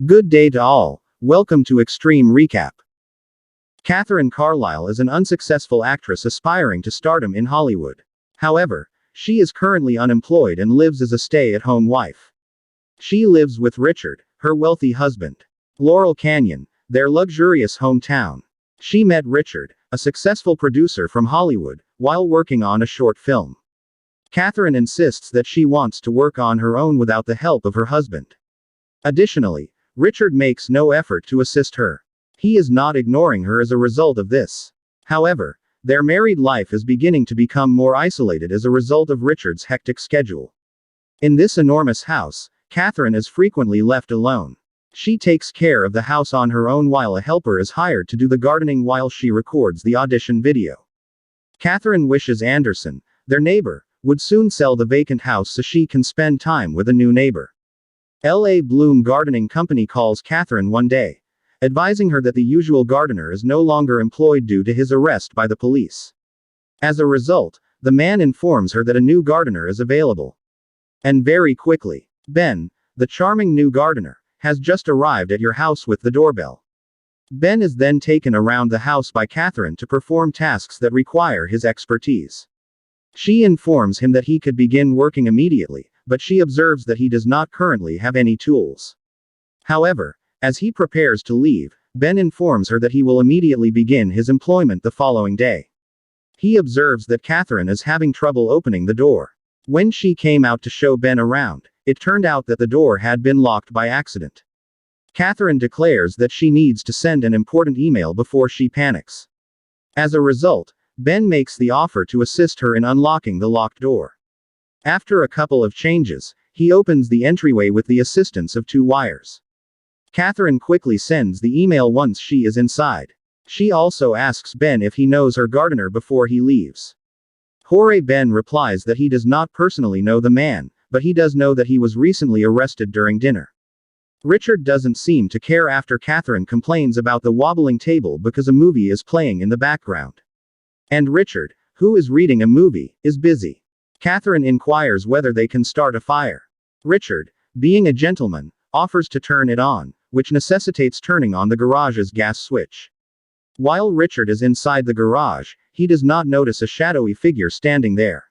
Good day to all. Welcome to Extreme Recap. Kathryn Carlisle is an unsuccessful actress aspiring to stardom in Hollywood. However, she is currently unemployed and lives as a stay-at-home wife. She lives with Richard, her wealthy husband. Laurel Canyon, their luxurious hometown. She met Richard, a successful producer from Hollywood, while working on a short film. Kathryn insists that she wants to work on her own without the help of her husband. Additionally, Richard makes no effort to assist her. He is not ignoring her as a result of this. However, their married life is beginning to become more isolated as a result of Richard's hectic schedule. In this enormous house, Kathryn is frequently left alone. She takes care of the house on her own while a helper is hired to do the gardening while she records the audition video. Kathryn wishes Anderson, their neighbor, would soon sell the vacant house so she can spend time with a new neighbor. L.A. Bloom Gardening Company calls Kathryn one day, advising her that the usual gardener is no longer employed due to his arrest by the police. As a result, the man informs her that a new gardener is available. And very quickly, Ben, the charming new gardener, has just arrived at your house with the doorbell. Ben is then taken around the house by Kathryn to perform tasks that require his expertise. She informs him that he could begin working immediately, but she observes that he does not currently have any tools. However, as he prepares to leave, Ben informs her that he will immediately begin his employment the following day. He observes that Kathryn is having trouble opening the door. When she came out to show Ben around, it turned out that the door had been locked by accident. Kathryn declares that she needs to send an important email before she panics. As a result, Ben makes the offer to assist her in unlocking the locked door. After a couple of changes, he opens the entryway with the assistance of two wires. Kathryn quickly sends the email once she is inside. She also asks Ben if he knows her gardener before he leaves. Ben replies that he does not personally know the man, but he does know that he was recently arrested during dinner. Richard doesn't seem to care after Kathryn complains about the wobbling table because a movie is playing in the background. And Richard, who is reading a movie, is busy. Kathryn inquires whether they can start a fire. Richard, being a gentleman, offers to turn it on, which necessitates turning on the garage's gas switch. While Richard is inside the garage, he does not notice a shadowy figure standing there.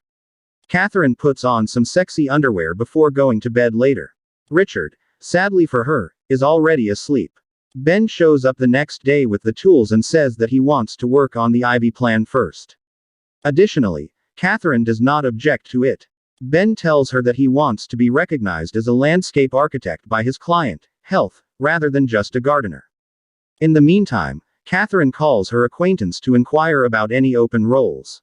Kathryn puts on some sexy underwear before going to bed later. Richard, sadly for her, is already asleep. Ben shows up the next day with the tools and says that he wants to work on the Ivy plan first. Additionally, Kathryn does not object to it. Ben tells her that he wants to be recognized as a landscape architect by his client, Health, rather than just a gardener. In the meantime, Kathryn calls her acquaintance to inquire about any open roles.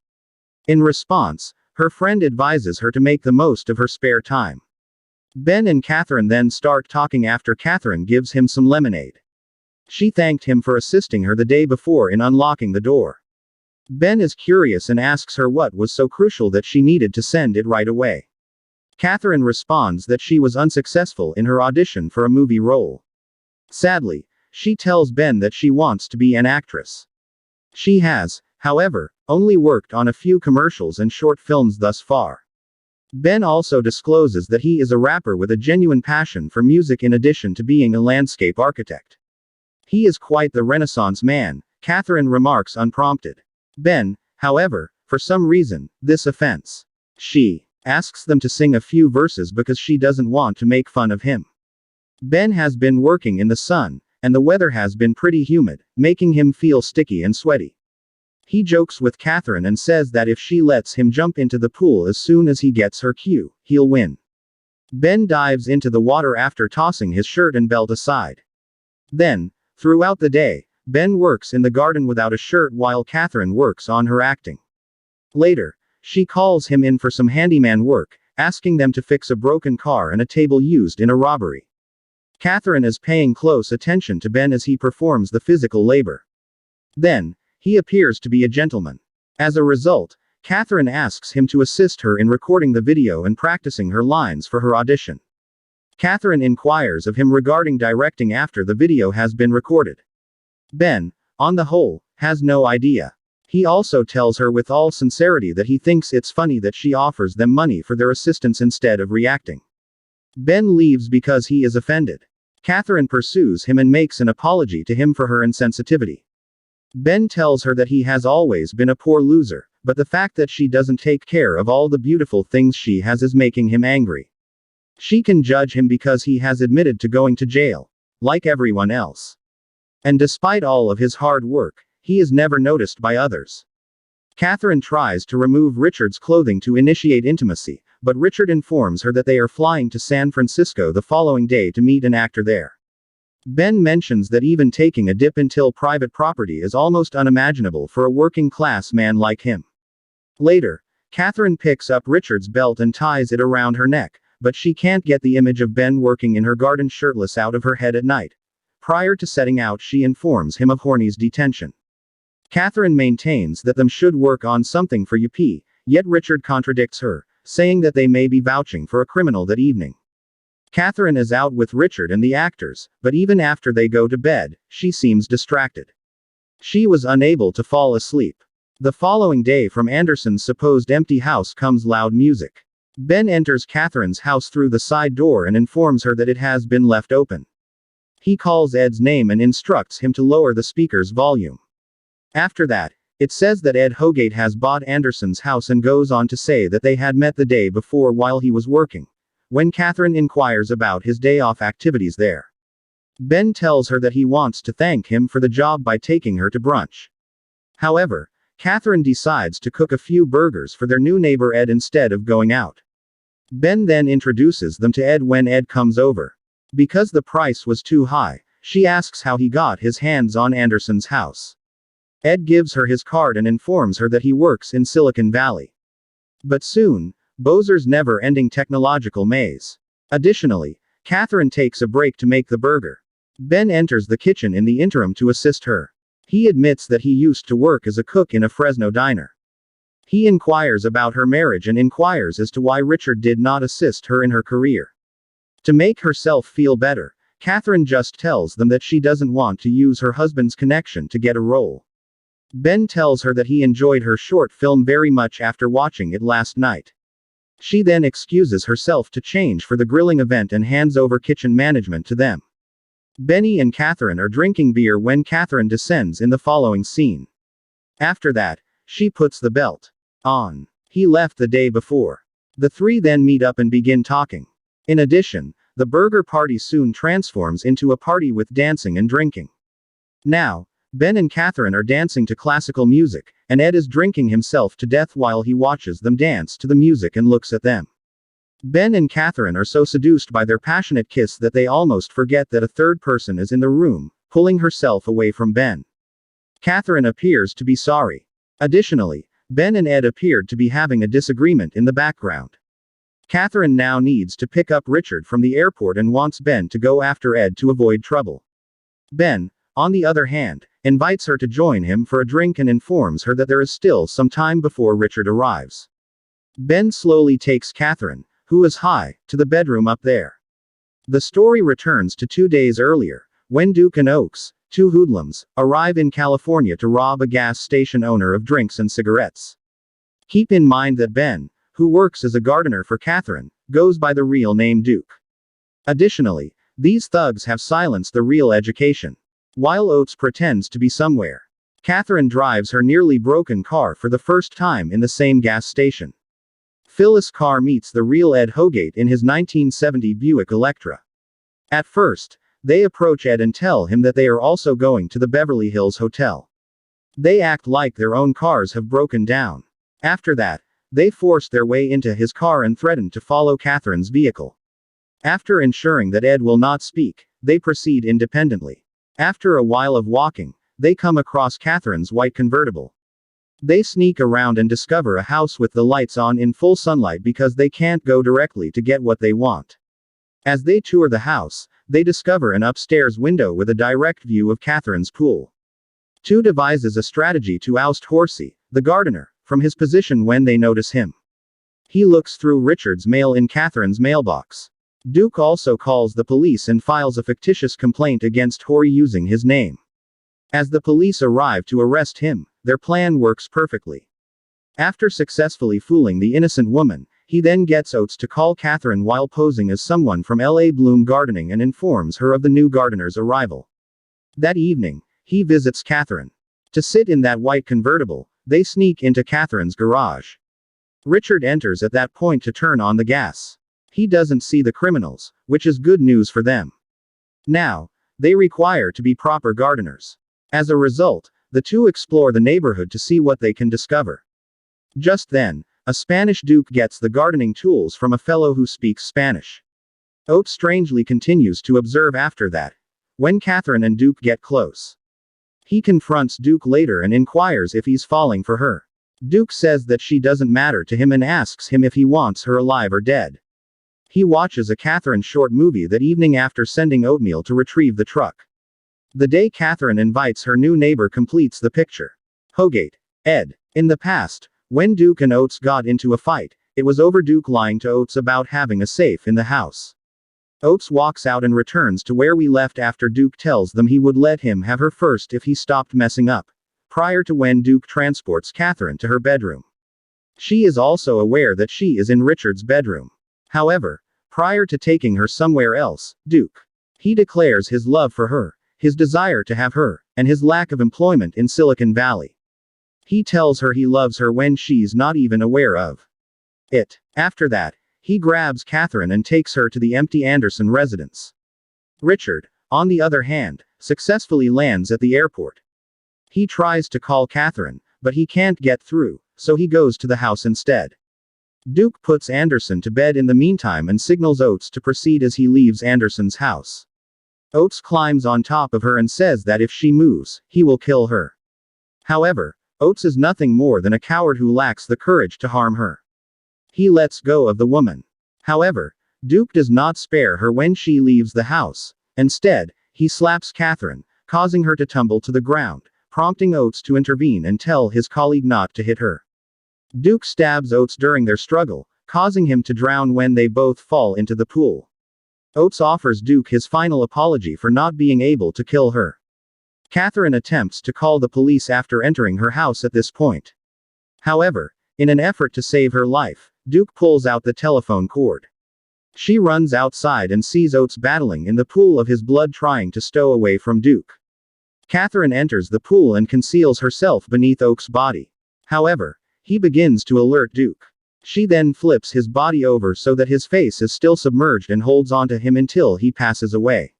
In response, her friend advises her to make the most of her spare time. Ben and Kathryn then start talking after Kathryn gives him some lemonade. She thanked him for assisting her the day before in unlocking the door. Ben is curious and asks her what was so crucial that she needed to send it right away. Kathryn responds that she was unsuccessful in her audition for a movie role. Sadly, she tells Ben that she wants to be an actress. She has, however, only worked on a few commercials and short films thus far. Ben also discloses that he is a rapper with a genuine passion for music in addition to being a landscape architect. He is quite the Renaissance man, Kathryn remarks unprompted. Ben, however, for some reason, this offends. She asks them to sing a few verses because she doesn't want to make fun of him. Ben has been working in the sun, and the weather has been pretty humid, making him feel sticky and sweaty. He jokes with Kathryn and says that if she lets him jump into the pool as soon as he gets her cue, he'll win. Ben dives into the water after tossing his shirt and belt aside. Then, throughout the day, Ben works in the garden without a shirt while Kathryn works on her acting. Later, she calls him in for some handyman work, asking them to fix a broken car and a table used in a robbery. Kathryn is paying close attention to Ben as he performs the physical labor. Then, he appears to be a gentleman. As a result, Kathryn asks him to assist her in recording the video and practicing her lines for her audition. Kathryn inquires of him regarding directing after the video has been recorded. Ben, on the whole, has no idea. He also tells her with all sincerity that he thinks it's funny that she offers them money for their assistance instead of reacting. Ben leaves because he is offended. Kathryn pursues him and makes an apology to him for her insensitivity. Ben tells her that he has always been a poor loser, but the fact that she doesn't take care of all the beautiful things she has is making him angry. She can judge him because he has admitted to going to jail, like everyone else. And despite all of his hard work, he is never noticed by others. Kathryn tries to remove Richard's clothing to initiate intimacy, but Richard informs her that they are flying to San Francisco the following day to meet an actor there. Ben mentions that even taking a dip into private property is almost unimaginable for a working-class man like him. Later, Kathryn picks up Richard's belt and ties it around her neck, but she can't get the image of Ben working in her garden shirtless out of her head at night. Prior to setting out, she informs him of Horny's detention. Kathryn maintains that them should work on something for UP, yet Richard contradicts her, saying that they may be vouching for a criminal that evening. Kathryn is out with Richard and the actors, but even after they go to bed, she seems distracted. She was unable to fall asleep. The following day, from Anderson's supposed empty house comes loud music. Ben enters Kathryn's house through the side door and informs her that it has been left open. He calls Ed's name and instructs him to lower the speaker's volume. After that, it says that Ed Hogate has bought Anderson's house and goes on to say that they had met the day before while he was working. When Kathryn inquires about his day-off activities there, Ben tells her that he wants to thank him for the job by taking her to brunch. However, Kathryn decides to cook a few burgers for their new neighbor Ed instead of going out. Ben then introduces them to Ed when Ed comes over. Because the price was too high, she asks how he got his hands on Anderson's house. Ed gives her his card and informs her that he works in Silicon Valley. But soon, Bowser's never-ending technological maze. Additionally, Kathryn takes a break to make the burger. Ben enters the kitchen in the interim to assist her. He admits that he used to work as a cook in a Fresno diner. He inquires about her marriage and inquires as to why Richard did not assist her in her career. To make herself feel better, Kathryn just tells them that she doesn't want to use her husband's connection to get a role. Ben tells her that he enjoyed her short film very much after watching it last night. She then excuses herself to change for the grilling event and hands over kitchen management to them. Benny and Kathryn are drinking beer when Kathryn descends in the following scene. After that, she puts the belt on. He left the day before. The three then meet up and begin talking. In addition, the burger party soon transforms into a party with dancing and drinking. Now, Ben and Kathryn are dancing to classical music, and Ed is drinking himself to death while he watches them dance to the music and looks at them. Ben and Kathryn are so seduced by their passionate kiss that they almost forget that a third person is in the room, pulling herself away from Ben. Kathryn appears to be sorry. Additionally, Ben and Ed appeared to be having a disagreement in the background. Kathryn now needs to pick up Richard from the airport and wants Ben to go after Ed to avoid trouble. Ben, on the other hand, invites her to join him for a drink and informs her that there is still some time before Richard arrives. Ben slowly takes Kathryn, who is high, to the bedroom up there. The story returns to 2 days earlier, when Duke and Oaks, two hoodlums, arrive in California to rob a gas station owner of drinks and cigarettes. Keep in mind that Ben, who works as a gardener for Kathryn, goes by the real name Duke. Additionally, these thugs have silenced the real education. While Oates pretends to be somewhere, Kathryn drives her nearly broken car for the first time in the same gas station. Phyllis' car meets the real Ed Hogate in his 1970 Buick Electra. At first, they approach Ed and tell him that they are also going to the Beverly Hills Hotel. They act like their own cars have broken down. After that, they force their way into his car and threaten to follow Kathryn's vehicle. After ensuring that Ed will not speak, they proceed independently. After a while of walking, they come across Kathryn's white convertible. They sneak around and discover a house with the lights on in full sunlight because they can't go directly to get what they want. As they tour the house, they discover an upstairs window with a direct view of Kathryn's pool. Two devises a strategy to oust Horsey, the gardener, from his position when they notice him. He looks through Richard's mail in Kathryn's mailbox. Duke also calls the police and files a fictitious complaint against Horsey using his name. As the police arrive to arrest him, their plan works perfectly. After successfully fooling the innocent woman, He then gets Oates to call Kathryn while posing as someone from LA Bloom Gardening and informs her of the new gardener's arrival. That evening, he visits Kathryn. To sit in that white convertible, they sneak into Kathryn's garage. Richard enters at that point to turn on the gas. He doesn't see the criminals, which is good news for them. Now, they require to be proper gardeners. As a result, the two explore the neighborhood to see what they can discover. Just then, a Spanish Duke gets the gardening tools from a fellow who speaks Spanish. Oates strangely continues to observe after that, when Kathryn and Duke get close. He confronts Duke later and inquires if he's falling for her. Duke says that she doesn't matter to him and asks him if he wants her alive or dead. He watches a Kathryn short movie that evening after sending oatmeal to retrieve the truck. The day Kathryn invites her new neighbor completes the picture. Hogate. Ed. In the past, when Duke and Oates got into a fight, it was over Duke lying to Oates about having a safe in the house. Oates walks out and returns to where we left after Duke tells them he would let him have her first if he stopped messing up, prior to when Duke transports Kathryn to her bedroom. She is also aware that she is in Richard's bedroom. However, prior to taking her somewhere else, he declares his love for her, his desire to have her, and his lack of employment in Silicon Valley. He tells her he loves her when she's not even aware of it. After that, he grabs Kathryn and takes her to the empty Anderson residence. Richard, on the other hand, successfully lands at the airport. He tries to call Kathryn, but he can't get through, so he goes to the house instead. Duke puts Anderson to bed in the meantime and signals Oates to proceed as he leaves Anderson's house. Oates climbs on top of her and says that if she moves, he will kill her. However, Oates is nothing more than a coward who lacks the courage to harm her. He lets go of the woman. However, Duke does not spare her when she leaves the house. Instead, he slaps Kathryn, causing her to tumble to the ground, prompting Oates to intervene and tell his colleague not to hit her. Duke stabs Oates during their struggle, causing him to drown when they both fall into the pool. Oates offers Duke his final apology for not being able to kill her. Kathryn attempts to call the police after entering her house at this point. However, in an effort to save her life, Duke pulls out the telephone cord. She runs outside and sees Oates battling in the pool of his blood trying to stow away from Duke. Kathryn enters the pool and conceals herself beneath Oates' body. However, he begins to alert Duke. She then flips his body over so that his face is still submerged and holds onto him until he passes away.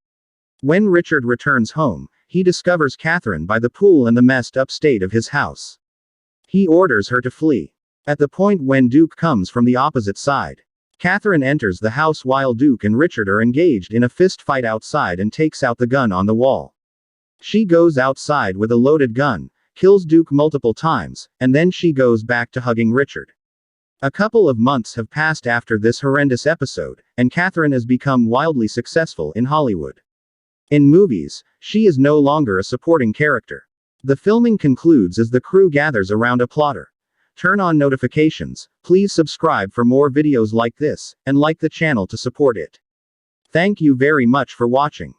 When Richard returns home, he discovers Kathryn by the pool and the messed up state of his house. He orders her to flee. At the point when Duke comes from the opposite side, Kathryn enters the house while Duke and Richard are engaged in a fist fight outside and takes out the gun on the wall. She goes outside with a loaded gun, kills Duke multiple times, and then she goes back to hugging Richard. A couple of months have passed after this horrendous episode, and Kathryn has become wildly successful in Hollywood. In movies, she is no longer a supporting character. The filming concludes as the crew gathers around a plotter. Turn on notifications, please subscribe for more videos like this, and like the channel to support it. Thank you very much for watching.